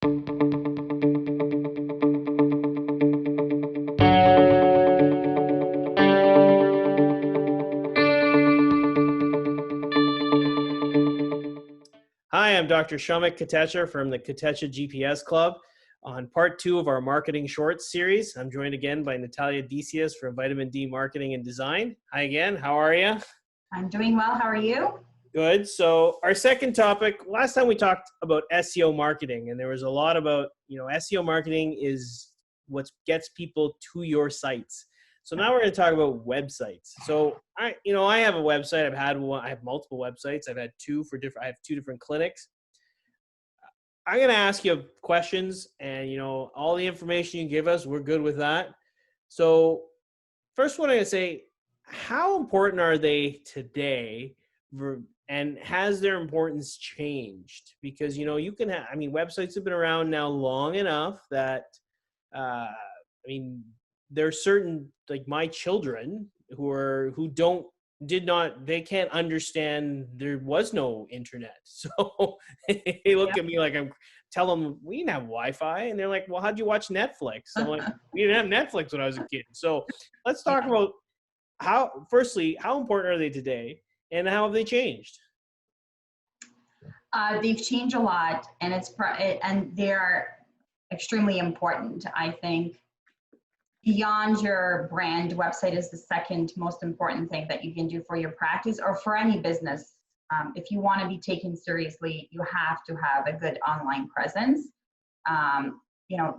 Hi, I'm Dr. Shamik Katecha from the Katecha GPS Club on part 2 of our Marketing Shorts series. I'm joined again by Natalia Decius from Vitamin D Marketing and Design. Hi again, how are you? I'm doing well, how are you? Good. So our second topic, last time we talked about SEO marketing, and there was a lot about, SEO marketing is what gets people to your sites. So now we're going to talk about websites. So I have a website. I have multiple websites. I have two different clinics. I'm going to ask you questions, and all the information you give us, we're good with that. So first one I'm going to say, how important are they today, and has their importance changed? Because you can have, websites have been around now long enough that there's certain, like my children they can't understand there was no internet. So they look at me like I'm telling them we didn't have Wi-Fi, and they're like, well, how'd you watch Netflix? I'm like, we didn't have Netflix when I was a kid. So let's talk about how important are they today, and how have they changed? They've changed a lot, and they're extremely important. I think beyond your brand, website is the second most important thing that you can do for your practice or for any business. If you want to be taken seriously, you have to have a good online presence.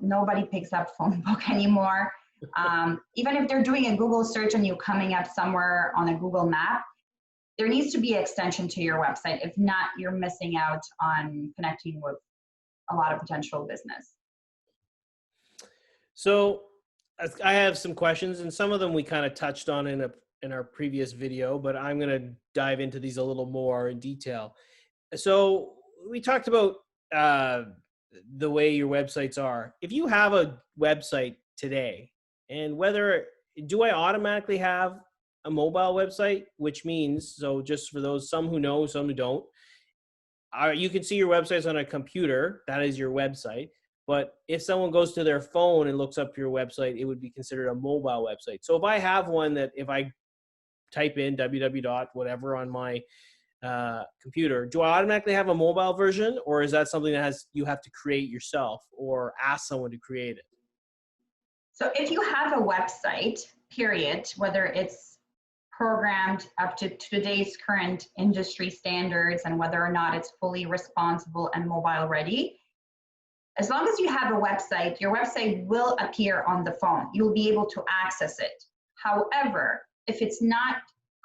Nobody picks up phone book anymore. Even if they're doing a Google search and you're coming up somewhere on a Google map, there needs to be an extension to your website. If not, you're missing out on connecting with a lot of potential business. So I have some questions, and some of them we kind of touched on in our previous video, but I'm going to dive into these a little more in detail. So we talked about the way your websites are. If you have a website today, and do I automatically have a mobile website? Which means, so just for those, some who know, some who don't, you can see your websites on a computer. That is your website. But if someone goes to their phone and looks up your website, it would be considered a mobile website. So if I have one that, if I type in www. whatever on my computer, do I automatically have a mobile version, or is that something that you have to create yourself or ask someone to create it? So if you have a website, period, whether it's programmed up to today's current industry standards and whether or not it's fully responsible and mobile ready, as long as you have a website, your website will appear on the phone. You'll be able to access it. However, if it's not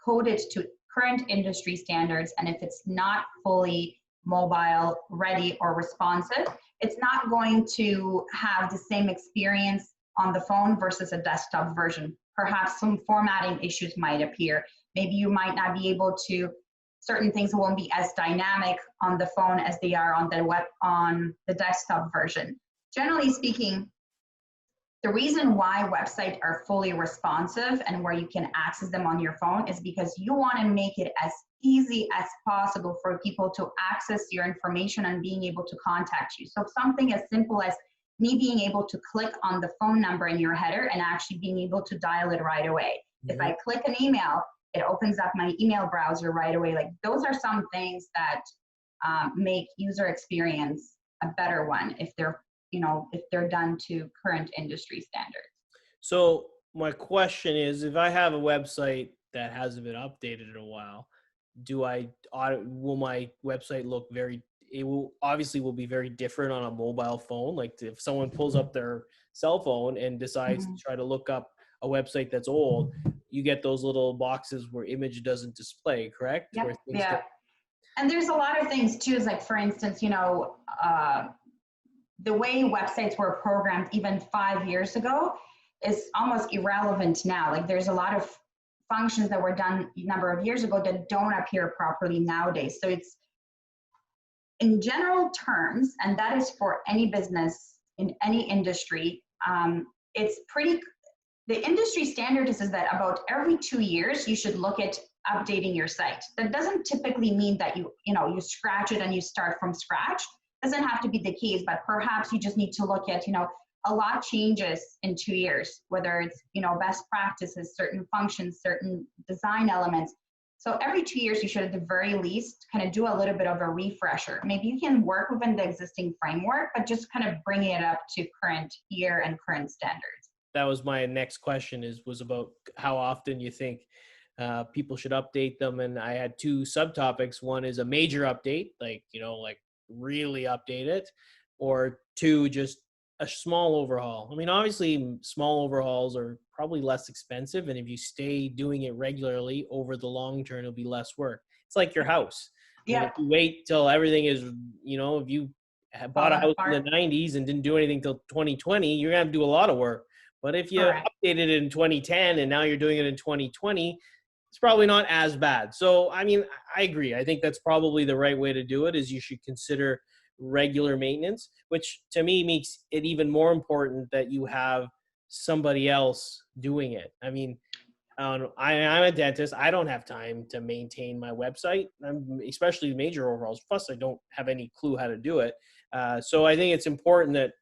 coded to current industry standards and if it's not fully mobile ready or responsive, it's not going to have the same experience on the phone versus a desktop version. Perhaps some formatting issues might appear. Maybe you might not be able to, certain things won't be as dynamic on the phone as they are on the desktop version. Generally speaking, the reason why websites are fully responsive and where you can access them on your phone is because you want to make it as easy as possible for people to access your information and being able to contact you. So something as simple as me being able to click on the phone number in your header and actually being able to dial it right away. Mm-hmm. If I click an email, it opens up my email browser right away. Like, those are some things that make user experience a better one if they're done to current industry standards. So my question is, if I have a website that hasn't been updated in a while, will my website look will be very different on a mobile phone? Like, if someone pulls up their cell phone and decides to try to look up a website that's old, you get those little boxes where image doesn't display, correct? Yep. Yeah. And there's a lot of things too, is like, for instance, the way websites were programmed even 5 years ago is almost irrelevant now. Like, there's a lot of functions that were done a number of years ago that don't appear properly nowadays. So it's, in general terms, and that is for any business in any industry, the industry standard is that about every 2 years, you should look at updating your site. That doesn't typically mean that you scratch it and you start from scratch. doesn't have to be the case, but perhaps you just need to look at, a lot changes in 2 years, whether it's, best practices, certain functions, certain design elements. So every 2 years, you should at the very least kind of do a little bit of a refresher. Maybe you can work within the existing framework, but just kind of bring it up to current year and current standards. That was my next question was about how often you think people should update them. And I had two subtopics. One is a major update, like really update it, or two, just a small overhaul. I mean, obviously small overhauls are probably less expensive. And if you stay doing it regularly over the long term, it'll be less work. It's like your house. I mean, Yeah. if you wait till everything is, if you bought a house in the 90s and didn't do anything till 2020, you're going to have to do a lot of work. But if you updated it in 2010 and now you're doing it in 2020, it's probably not as bad. So, I mean, I agree. I think that's probably the right way to do it, is you should consider regular maintenance, which to me makes it even more important that you have somebody else doing it. I mean, I'm a dentist. I don't have time to maintain my website, especially major overhauls. Plus, I don't have any clue how to do it. So I think it's important that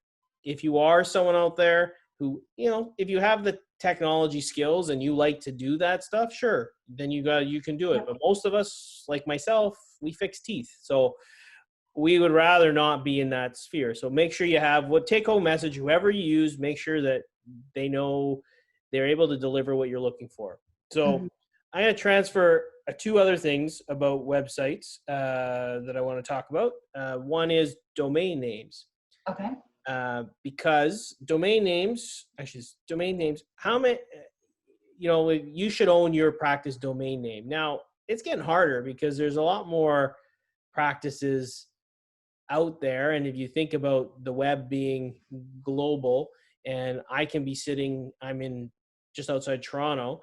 if you are someone out there who, if you have the technology skills and you like to do that stuff, sure, then you can do it. But most of us, like myself, we fix teeth. So we would rather not be in that sphere. So make sure you have take home message, whoever you use, make sure that they know they're able to deliver what you're looking for. So I'm going to transfer two other things about websites that I want to talk about. One is domain names. Okay. Because domain names, how many, you should own your practice domain name. Now, it's getting harder because there's a lot more practices out there. And if you think about the web being global, and I'm in just outside Toronto,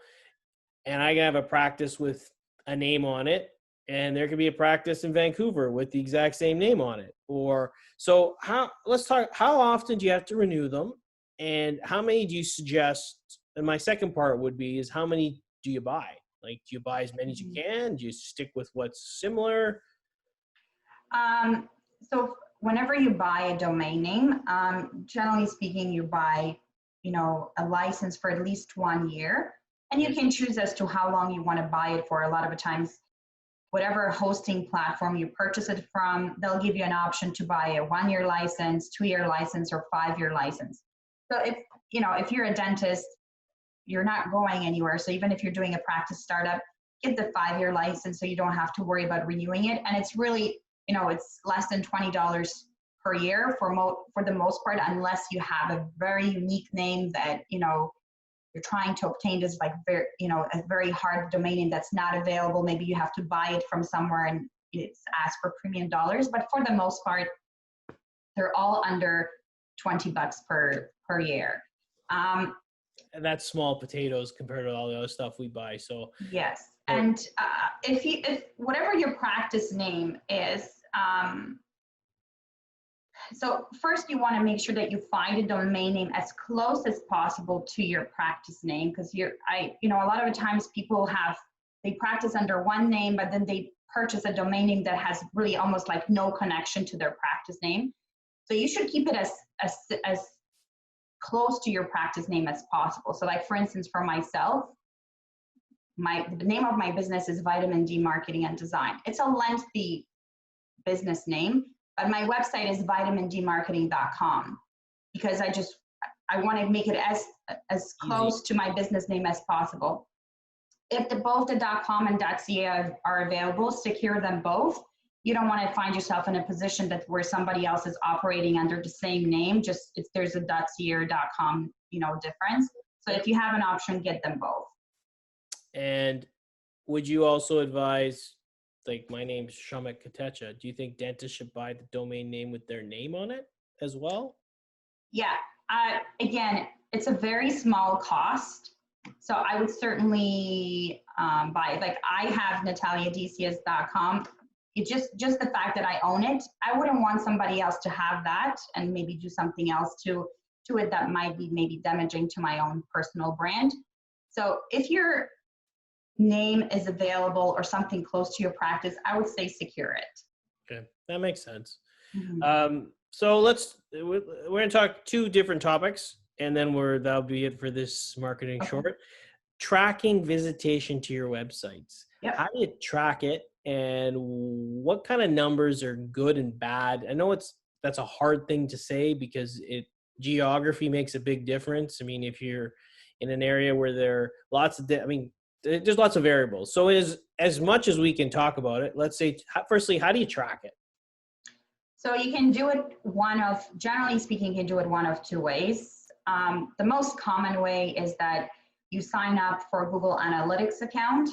and I have a practice with a name on it, and there could be a practice in Vancouver with the exact same name on it. Let's talk, how often do you have to renew them, and how many do you suggest? And my second part would be, is how many do you buy? Like, do you buy as many as you can? Do you stick with what's similar? So whenever you buy a domain name, generally speaking, you buy, a license for at least 1 year, and you can choose as to how long you want to buy it for. A lot of the times, whatever hosting platform you purchase it from, they'll give you an option to buy a 1-year license, 2-year license, or 5-year license. So if you're a dentist, you're not going anywhere. So even if you're doing a practice startup, get the 5-year license so you don't have to worry about renewing it. And it's really, it's less than $20 per year for the most part, unless you have a very unique name that, you're trying to obtain this a very hard domain name that's not available. Maybe you have to buy it from somewhere and it's asked for premium dollars. But for the most part, they're all under $20 per year. And that's small potatoes compared to all the other stuff we buy. So yes. And if whatever your practice name is, so first you want to make sure that you find a domain name as close as possible to your practice name, because a lot of the times people they practice under one name, but then they purchase a domain name that has really almost like no connection to their practice name. So you should keep it as close to your practice name as possible. So like, for instance, for myself, the name of my business is Vitamin D Marketing and Design. It's a lengthy business name, but my website is vitamindmarketing.com, because I want to make it as close to my business name as possible. If both the .com and .ca are available, secure them both. You don't want to find yourself in a position where somebody else is operating under the same name, just if there's a .ca or .com, difference. So if you have an option, get them both. And would you also advise, like, my name's Shamak Katecha, do you think dentists should buy the domain name with their name on it as well? Yeah. Again, it's a very small cost. So I would certainly buy it. Like, I have nataliadcs.com. It's just the fact that I own it. I wouldn't want somebody else to have that and maybe do something else to it that might be maybe damaging to my own personal brand. So if your name is available or something close to your practice, I would say secure it. Okay, that makes sense. Mhm. So we're going to talk two different topics, and then that'll be it for this marketing Okay. short. Tracking visitation to your websites. Yep. How do you track it, and what kind of numbers are good and bad? I know that's a hard thing to say because geography makes a big difference. I mean, if you're in an area where there are lots of, there's lots of variables. So as much as we can talk about it, let's say, firstly, how do you track it? So you can do it generally speaking, you can do it one of two ways. The most common way is that you sign up for a Google Analytics account.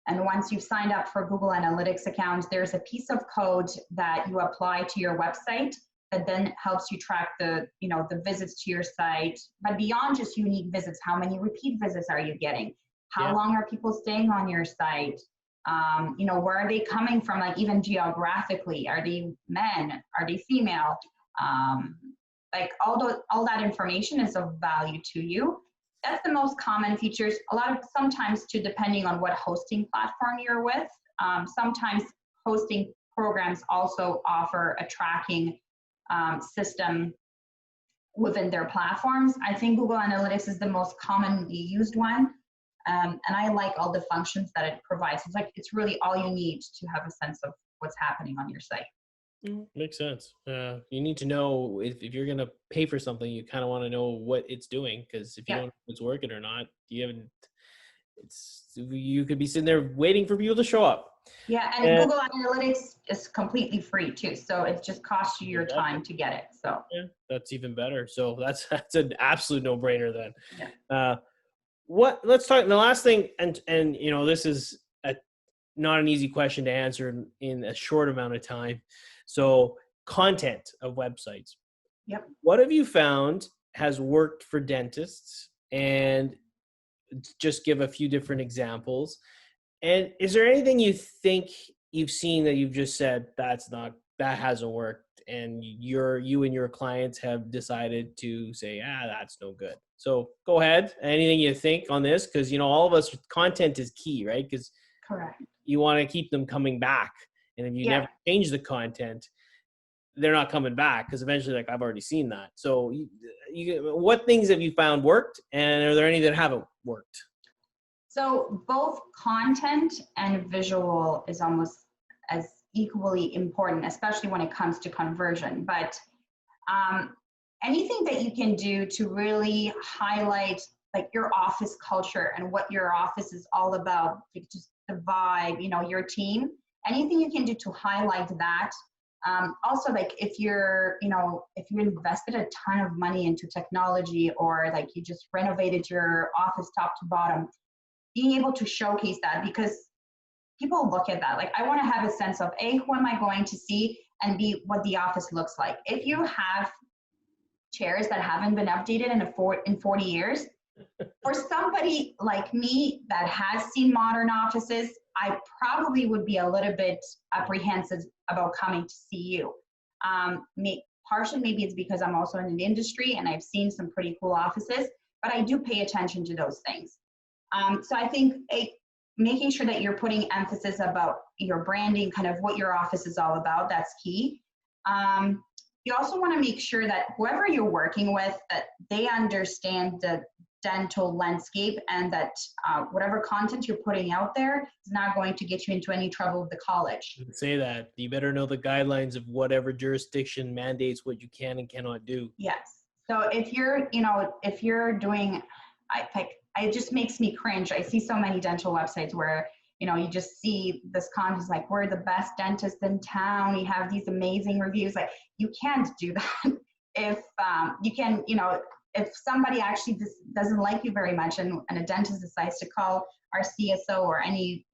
And once you've signed up for Google Analytics account, there's a piece of code that you apply to your website that then helps you track the visits to your site. But beyond just unique visits, how many repeat visits are you getting? How Yeah. long are people staying on your site? Where are they coming from? Like even geographically, are they men? Are they female? Like all that information is of value to you. That's the most common features. Sometimes too, depending on what hosting platform you're with. Sometimes hosting programs also offer a tracking system within their platforms. I think Google Analytics is the most commonly used one. And I like all the functions that it provides. It's really all you need to have a sense of what's happening on your site. Makes sense. You need to know if you're going to pay for something, you kind of want to know what it's doing, because if you Yeah. don't know if it's working or not, you could be sitting there waiting for people to show up. Yeah, and Google Analytics is completely free too, so it just costs you your time to get it. So yeah, that's even better. So that's an absolute no-brainer then. Yeah. Let's talk the last thing, and this is not an easy question to answer in a short amount of time. So content of websites. Yep. What have you found has worked for dentists? And just give a few different examples. And is there anything you think you've seen that you've just said that hasn't worked, and you and your clients have decided to say, that's no good? So go ahead. Anything you think on this? Because all of us, content is key, right? Because Correct. you want to keep them coming back. And if you never change the content, they're not coming back, because eventually, like, I've already seen that. So what things have you found worked, and are there any that haven't worked? So both content and visual is almost as equally important, especially when it comes to conversion. But anything that you can do to really highlight like your office culture and what your office is all about, like just the vibe, your team, anything you can do to highlight that. Also, like if you invested a ton of money into technology, or like you just renovated your office top to bottom, being able to showcase that, because people look at that. Like, I want to have a sense of A, who am I going to see, and B, what the office looks like. If you have chairs that haven't been updated in 40 years, for somebody like me that has seen modern offices, I probably would be a little bit apprehensive about coming to see you. Partially, maybe it's because I'm also in an industry and I've seen some pretty cool offices, but I do pay attention to those things. So I think making sure that you're putting emphasis about your branding, kind of what your office is all about, that's key. You also want to make sure that whoever you're working with, that they understand the dental landscape, and that whatever content you're putting out there is not going to get you into any trouble with the college. Say that. You better know the guidelines of whatever jurisdiction mandates what you can and cannot do. Yes. So if you're doing, it just makes me cringe. I see so many dental websites where, you just see this content like, we're the best dentist in town. We have these amazing reviews. Like, you can't do that. If you can, if somebody actually doesn't like you very much, and a dentist decides to call our CSO or any,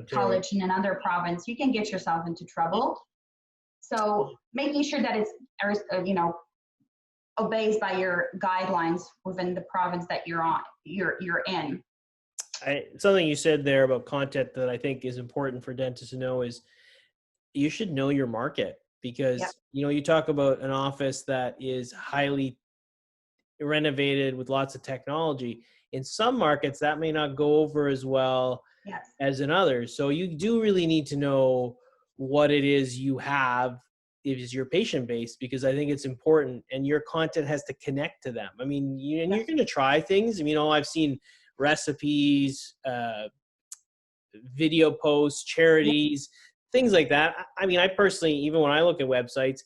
college in another province, you can get yourself into trouble. So making sure that it's, obeys by your guidelines within the province that you're in. Something you said there about content that I think is important for dentists to know is you should know your market, because you talk about an office that is highly renovated with lots of technology. In some markets that may not go over as well as in others. So you do really need to know what it is you have is your patient base, because I think it's important, and your content has to connect to them. I mean, and you're Yes. going to try things. You know, I've seen recipes, video posts, Yeah. charities, things like that. I mean, I personally, even when I look at websites,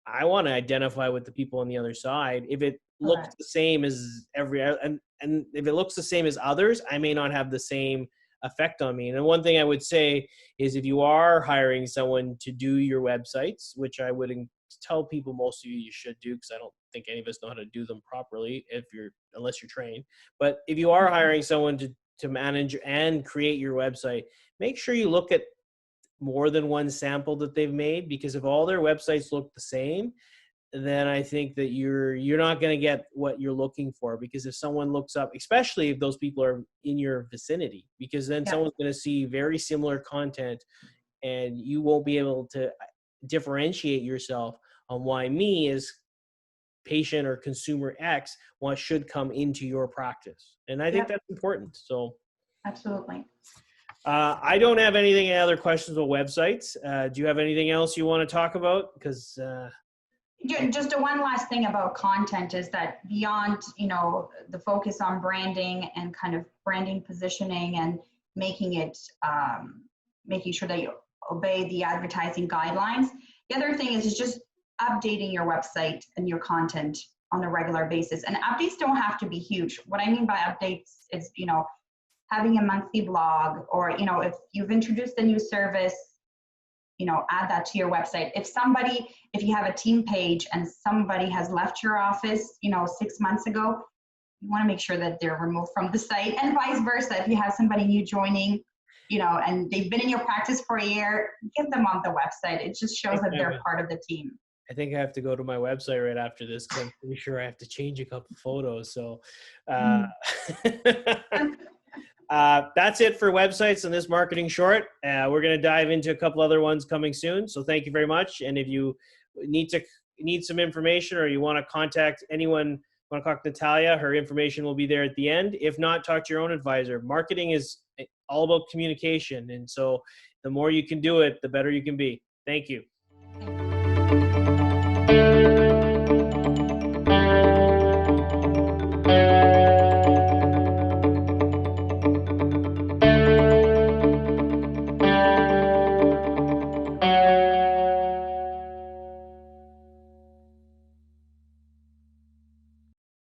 I want to identify with the people on the other side. If it looks Correct. the same as and if it looks the same as others, I may not have the same effect on me. And one thing I would say is, if you are hiring someone to do your websites, which I would tell people most of you should do, because I don't think any of us know how to do them properly unless you're trained. But if you are Mhm. hiring someone to manage and create your website, make sure you look at more than one sample that they've made, because if all their websites look the same, then I think that you're not going to get what you're looking for. Because if someone looks up, especially if those people are in your vicinity, because then Yes. someone's going to see very similar content, and you won't be able to differentiate yourself on why me as patient or consumer X what should come into your practice. And I think Yep. that's important. So Absolutely. I don't have anything other questions about websites. Do you have anything else you want to talk about? Because Just a one last thing about content is that beyond, the focus on branding and kind of branding positioning and making it, making sure that you obey the advertising guidelines. The other thing is just updating your website and your content on a regular basis. And updates don't have to be huge. What I mean by updates is, having a monthly blog, or, if you've introduced a new service, add that to your website. If you have a team page and somebody has left your office, 6 months ago, you want to make sure that they're removed from the site, and vice versa. If you have somebody new joining, and they've been in your practice for a year, get them on the website. It just shows that they're part of the team. I think I have to go to my website right after this, because I'm pretty sure I have to change a couple photos. So Mm. that's it for websites in this marketing short. We're going to dive into a couple other ones coming soon. So thank you very much. And if you need some information, or you want to contact anyone, want to contact Natalia, her information will be there at the end. If not, talk to your own advisor. Marketing is all about communication. And so the more you can do it, the better you can be. Thank you.